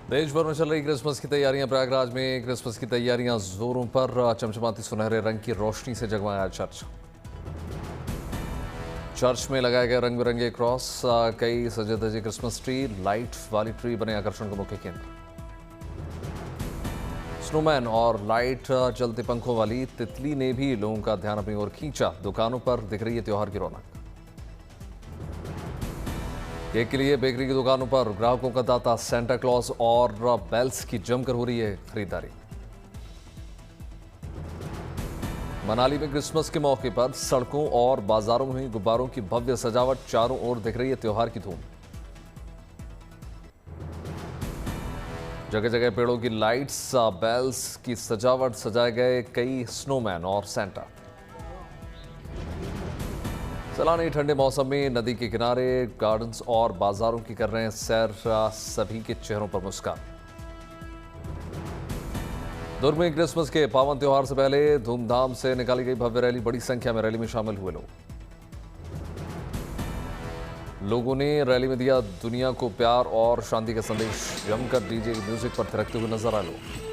देश भर में चल रही क्रिसमस की तैयारियां। प्रयागराज में क्रिसमस की तैयारियां जोरों पर। चमचमाती सुनहरे रंग की रोशनी से जगमगाया चर्च में लगाए गए रंग बिरंगे क्रॉस, कई सजे धजे क्रिसमस ट्री, लाइट वाली ट्री बने आकर्षण का मुख्य केंद्र। स्नोमैन और लाइट चलते पंखों वाली तितली ने भी लोगों का ध्यान अपनी ओर खींचा। दुकानों पर दिख रही है त्योहार की रौनक। केक के लिए बेकरी की दुकानों पर ग्राहकों का तांता। सेंटा क्लॉज और बेल्स की जमकर हो रही है खरीदारी। मनाली में क्रिसमस के मौके पर सड़कों और बाजारों में हुई गुब्बारों की भव्य सजावट। चारों ओर दिख रही है त्योहार की धूम। जगह जगह पेड़ों की लाइट्स, बेल्स की सजावट, सजाए गए कई स्नोमैन और सेंटा। सैलानी ठंडे मौसम में नदी के किनारे, गार्डन्स और बाजारों की कर रहे हैं सैर। सभी के चेहरों पर मुस्कान। दुर्ग में क्रिसमस के पावन त्योहार से पहले धूमधाम से निकाली गई भव्य रैली। बड़ी संख्या में रैली में शामिल हुए लोगों ने रैली में दिया दुनिया को प्यार और शांति का संदेश। जमकर डीजे म्यूजिक पर थिरकते हुए नजर आए लोग।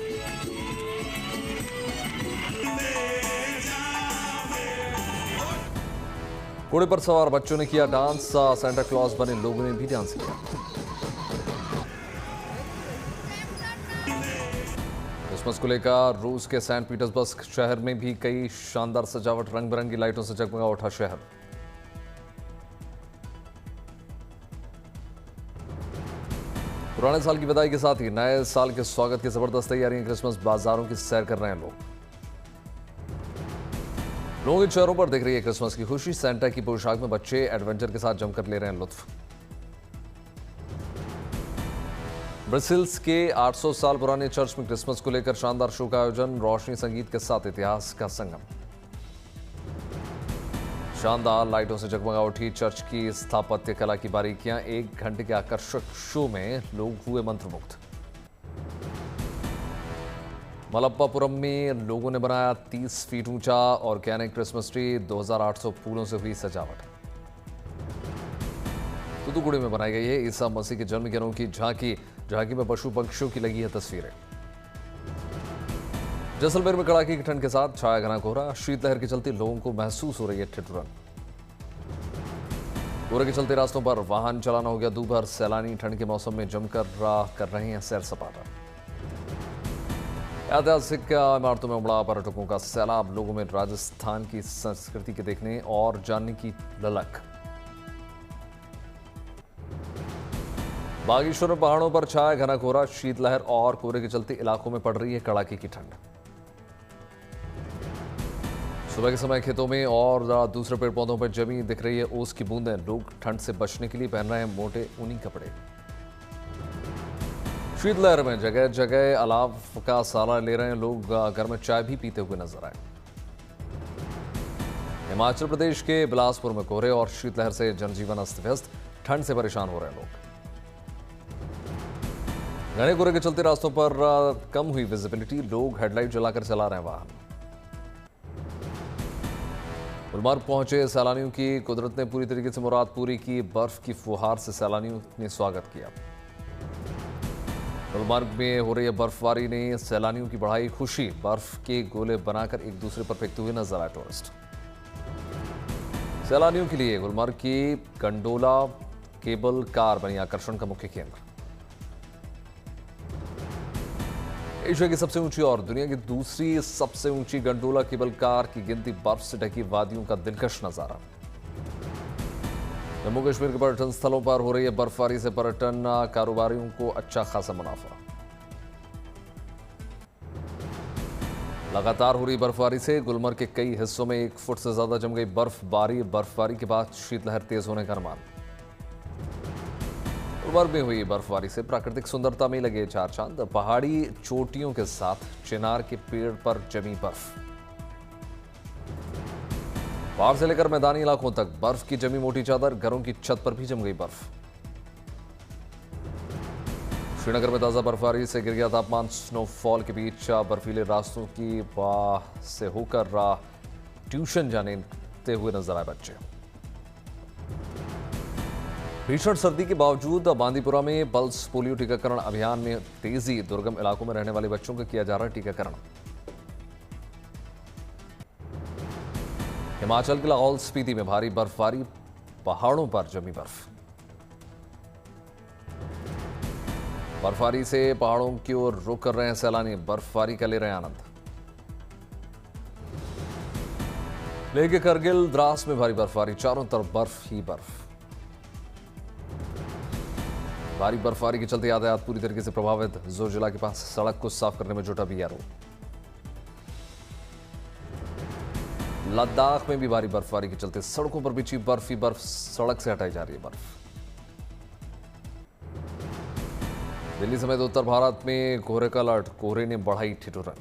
घोड़े पर सवार बच्चों ने किया डांस। सेंटा क्लॉज बने लोगों ने भी डांस किया। क्रिसमस को लेकर रूस के सेंट पीटर्सबर्ग शहर में भी कई शानदार सजावट। रंग बिरंगी लाइटों से जगमगा उठा शहर। पुराने साल की विदाई के साथ ही नए साल के स्वागत की जबरदस्त तैयारियां। क्रिसमस बाजारों की सैर कर रहे हैं लोगों के चेहरों पर दिख रही है क्रिसमस की खुशी। सेंटा की पोशाक में बच्चे एडवेंचर के साथ जमकर ले रहे हैं लुत्फ। ब्रसेल्स के 800 साल पुराने चर्च में क्रिसमस को लेकर शानदार शो का आयोजन। रोशनी संगीत के साथ इतिहास का संगम। शानदार लाइटों से जगमगा उठी चर्च की स्थापत्य कला की बारीकियां। 1 घंटे के आकर्षक शो में लोग हुए मंत्रमुग्ध। मलप्पापुरम में लोगों ने बनाया 30 फीट ऊंचा ऑर्गेनिक क्रिसमस ट्री। 2800 फूलों से हुई सजावट। तूतुकुड़ी में बनाई गई है ईसा मसीह के जन्म की अनोखी झांकी में पशु पक्षियों की लगी है तस्वीरें। जैसलमेर में कड़ाके की ठंड के साथ छाया घना कोहरा। शीतलहर के चलते लोगों को महसूस हो रही है ठिठुरन। कोहरे के चलते रास्तों पर वाहन चलाना हो गया दूभर। सैलानी ठंड के मौसम में जमकर कर रहे हैं सैर सपाटा। ऐतिहासिक इमारतों में उमड़ा पर्यटकों का सैलाब। लोगों में राजस्थान की संस्कृति के देखने और जानने की ललक। बागेश्वर में पहाड़ों पर छाया घना कोहरा। शीतलहर और कोहरे के चलते इलाकों में पड़ रही है कड़ाके की ठंड। सुबह के समय खेतों में और दूसरे पेड़ पौधों पर जमी दिख रही है ओस की बूंदें। लोग ठंड से बचने के लिए पहन रहे हैं मोटे ऊनी कपड़े। शीतलहर में जगह जगह अलाव का सहारा ले रहे हैं लोग। घर में चाय भी पीते हुए नजर आए। हिमाचल प्रदेश के बिलासपुर में कोहरे और शीतलहर से जनजीवन अस्त व्यस्त। ठंड से परेशान हो रहे हैं लोग। घने कोहरे के चलते रास्तों पर कम हुई विजिबिलिटी। लोग हेडलाइट जलाकर चला रहे हैं वाहन। गुलमर्ग पहुंचे सैलानियों की कुदरत ने पूरी तरीके से मुराद पूरी की। बर्फ की फुहार से सैलानियों ने स्वागत किया। गुलमर्ग में हो रही है बर्फबारी ने सैलानियों की बढ़ाई खुशी। बर्फ के गोले बनाकर एक दूसरे पर फेंकते हुए नजर आए टूरिस्ट। सैलानियों के लिए गुलमर्ग की गंडोला केबल कार बनी आकर्षण का मुख्य केंद्र। एशिया की सबसे ऊंची और दुनिया की दूसरी सबसे ऊंची गंडोला केबल कार की गिनती। बर्फ से ढकी वादियों का दिलकश नजारा। जम्मू कश्मीर के पर्यटन स्थलों पर हो रही है बर्फबारी से पर्यटन कारोबारियों को अच्छा खासा मुनाफा। लगातार हो रही बर्फबारी से गुलमर्ग के कई हिस्सों में 1 फुट से ज्यादा जम गई बर्फबारी के बाद शीतलहर तेज होने का अनुमान। गुलमर्ग में हुई बर्फबारी से प्राकृतिक सुंदरता में लगे 4 चांद। पहाड़ी चोटियों के साथ चिनार के पेड़ पर जमी बर्फ। पहाड़ से लेकर मैदानी इलाकों तक बर्फ की जमी मोटी चादर। घरों की छत पर भी जम गई बर्फ। श्रीनगर में ताजा बर्फबारी से गिर गया तापमान। स्नोफॉल के बीच बर्फीले रास्तों की से होकर ट्यूशन जाने हुए नजर आए बच्चे। भीषण सर्दी के बावजूद बांदीपुरा में पल्स पोलियो टीकाकरण अभियान में तेजी। दुर्गम इलाकों में रहने वाले बच्चों का किया जा रहा है टीकाकरण। हिमाचल के लाहौल स्पीति में भारी बर्फबारी, पहाड़ों पर जमी बर्फ। बर्फबारी से पहाड़ों की ओर रुख कर रहे हैं सैलानी, बर्फबारी का ले रहे हैं आनंद। लेह करगिल द्रास में भारी बर्फबारी, चारों तरफ बर्फ ही बर्फ। भारी बर्फबारी के चलते यातायात पूरी तरीके से प्रभावित। जोजिला के पास सड़क को साफ करने में जुटा बीआरओ। लद्दाख में भी भारी बर्फबारी के चलते सड़कों पर बिछी बर्फ ही बर्फ, सड़क से हटाई जा रही है बर्फ। दिल्ली समेत उत्तर भारत में कोहरे का अलर्ट, कोहरे ने बढ़ाई ठिठुरन।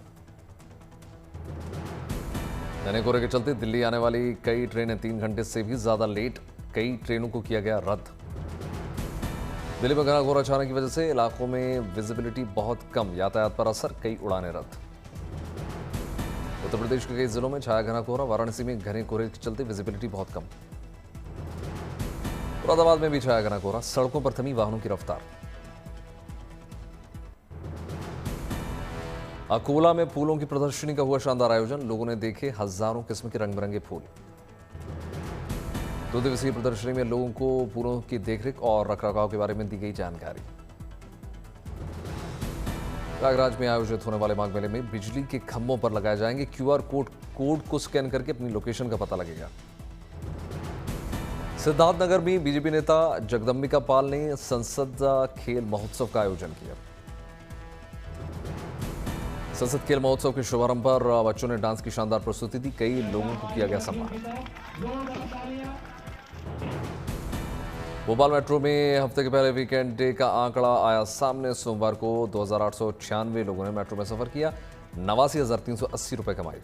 घने कोहरे के चलते दिल्ली आने वाली कई ट्रेनें 3 घंटे से भी ज्यादा लेट, कई ट्रेनों को किया गया रद्द। दिल्ली में घना कोहरा छाने की वजह से इलाकों में विजिबिलिटी बहुत कम, यातायात पर असर, कई उड़ानें रद्द। उत्तर प्रदेश के कई जिलों में छाया घना कोहरा, वाराणसी में घने कोहरे के चलते विजिबिलिटी बहुत कम। मुरादाबाद में भी छाया घना कोहरा, सड़कों पर थमी वाहनों की रफ्तार। अकोला में फूलों की प्रदर्शनी का हुआ शानदार आयोजन, लोगों ने देखे हजारों किस्म के रंग बिरंगे फूल। 2 दिवसीय प्रदर्शनी में लोगों को फूलों की देखरेख और रखरखाव के बारे में दी गई जानकारी। प्रयागराज में आयोजित होने वाले माघ मेले में बिजली के खंभों पर लगाए जाएंगे क्यूआर कोड को स्कैन करके अपनी लोकेशन का पता लगेगा। सिद्धार्थनगर में बीजेपी नेता जगदम्बिका पाल ने संसद खेल महोत्सव का आयोजन किया। संसद खेल महोत्सव के शुभारंभ पर बच्चों ने डांस की शानदार प्रस्तुति दी, कई लोगों को किया गया सम्मान। भोपाल मेट्रो में हफ्ते के पहले वीकेंड डे का आंकड़ा आया सामने। सोमवार को 2896 लोगों ने मेट्रो में सफर किया, 89,380 रुपए कमाए।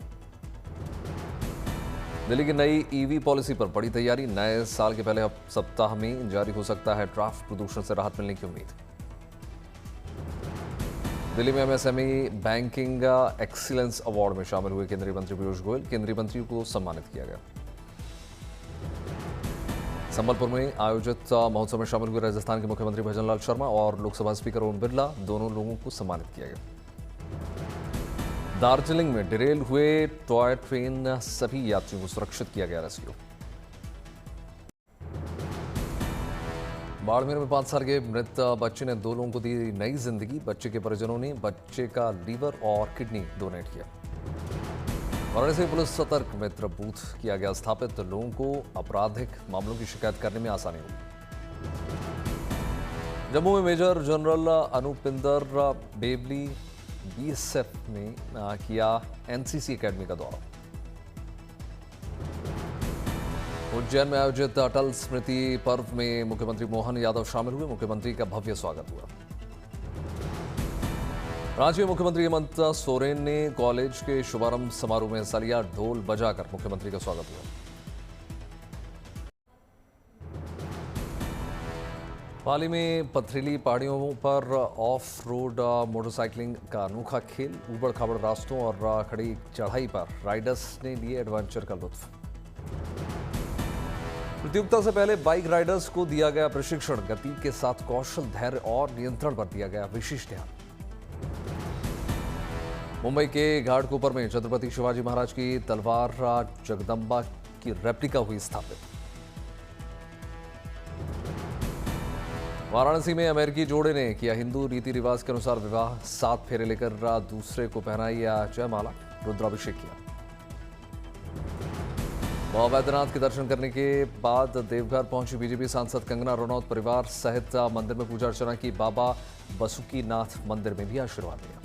दिल्ली की नई ईवी पॉलिसी पर बड़ी तैयारी, नए साल के पहले सप्ताह में जारी हो सकता है ड्राफ्ट, प्रदूषण से राहत मिलने की उम्मीद। दिल्ली में एमएसएमई बैंकिंग एक्सीलेंस अवार्ड में शामिल हुए केंद्रीय मंत्री पीयूष गोयल, केंद्रीय मंत्री को सम्मानित किया गया। संबलपुर में आयोजित महोत्सव में शामिल हुए राजस्थान के मुख्यमंत्री भजनलाल शर्मा और लोकसभा स्पीकर ओम बिरला, दोनों लोगों को सम्मानित किया गया। दार्जिलिंग में डिरेल हुए टॉय ट्रेन, सभी यात्रियों को सुरक्षित किया गया रेस्क्यू। बाड़मेर में 5 साल के मृत बच्चे ने 2 लोगों को दी नई जिंदगी। बच्चे के परिजनों ने बच्चे का लीवर और किडनी डोनेट किया। वाराणसी पुलिस सतर्क, मित्र बूथ किया गया स्थापित, लोगों को आपराधिक मामलों की शिकायत करने में आसानी होगी। जम्मू में मेजर जनरल अनुपिंदर बेवली बीएसएफ ने किया एनसीसी एकेडमी का दौरा। उज्जैन में आयोजित अटल स्मृति पर्व में मुख्यमंत्री मोहन यादव शामिल हुए, मुख्यमंत्री का भव्य स्वागत हुआ। रांची में मुख्यमंत्री हेमंत सोरेन ने कॉलेज के शुभारंभ समारोह में हिस्सा लिया, ढोल बजाकर मुख्यमंत्री का स्वागत हुआ। पाली में पथरीली पहाड़ियों पर ऑफ रोड मोटरसाइकिलिंग का अनोखा खेल, ऊबड़ खाबड़ रास्तों और खड़ी चढ़ाई पर राइडर्स ने लिए एडवेंचर का लुत्फ। प्रतियोगिता से पहले बाइक राइडर्स को दिया गया प्रशिक्षण, गति के साथ कौशल, धैर्य और नियंत्रण पर दिया गया विशेष ध्यान। मुंबई के घाटकोपर में छत्रपति शिवाजी महाराज की तलवार जगदम्बा की रेप्लिका हुई स्थापित। वाराणसी में अमेरिकी जोड़े ने किया हिंदू रीति रिवाज के अनुसार विवाह, 7 फेरे लेकर दूसरे को पहनाई जयमाला, रुद्राभिषेक किया। बाबा बैद्यनाथ के दर्शन करने के बाद देवघर पहुंची बीजेपी सांसद कंगना रनौत, परिवार सहित मंदिर में पूजा अर्चना की। बाबा बसुकीनाथ मंदिर में भी आशीर्वाद लिया।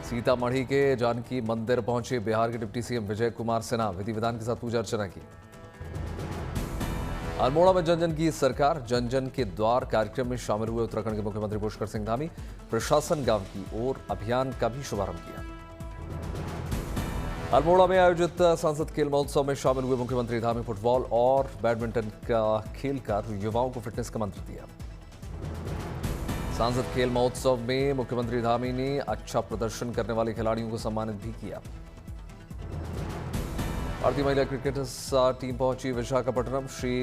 सीतामढ़ी के जानकी मंदिर पहुंचे बिहार के डिप्टी सीएम विजय कुमार सिन्हा, विधि विधान के साथ पूजा अर्चना की। अल्मोड़ा में जन जन की सरकार, जन जन के द्वार कार्यक्रम में शामिल हुए उत्तराखंड के मुख्यमंत्री पुष्कर सिंह धामी, प्रशासन गांव की ओर अभियान का भी शुभारंभ किया। अल्मोड़ा में आयोजित सांसद खेल महोत्सव में शामिल हुए मुख्यमंत्री धामी, फुटबॉल और बैडमिंटन का खेल कर युवाओं को फिटनेस का मंत्र दिया। सांसद खेल महोत्सव में मुख्यमंत्री धामी ने अच्छा प्रदर्शन करने वाले खिलाड़ियों को सम्मानित भी किया। भारतीय महिला क्रिकेटर्स टीम पहुंची विशाखापट्टनम। श्री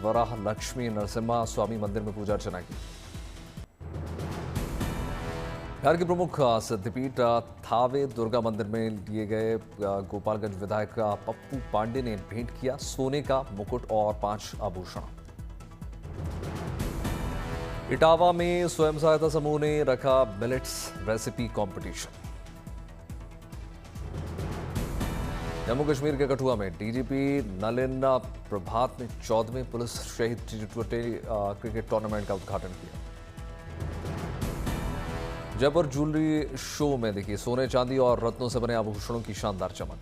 वराह लक्ष्मी नरसिम्हा स्वामी मंदिर में पूजा अर्चना की। बिहार के प्रमुख सिद्धपीठ थावे दुर्गा मंदिर में लिए गए गोपालगंज विधायक पप्पू पांडे ने भेंट किया सोने का मुकुट और 5 आभूषण। इटावा में स्वयं सहायता समूह ने रखा millets recipe competition. Jammu Kashmir के कठुआ में डीजीपी नलिन प्रभात ने 14वें पुलिस शहीद T20 क्रिकेट टूर्नामेंट का उद्घाटन किया। जयपुर ज्वेलरी शो में देखिए सोने चांदी और रत्नों से बने आभूषणों की शानदार चमक।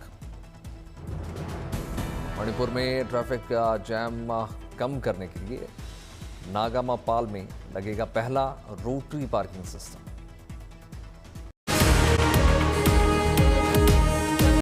मणिपुर में ट्रैफिक जैम कम करने के लिए नागामा पाल में लगेगा पहला रोटरी पार्किंग सिस्टम।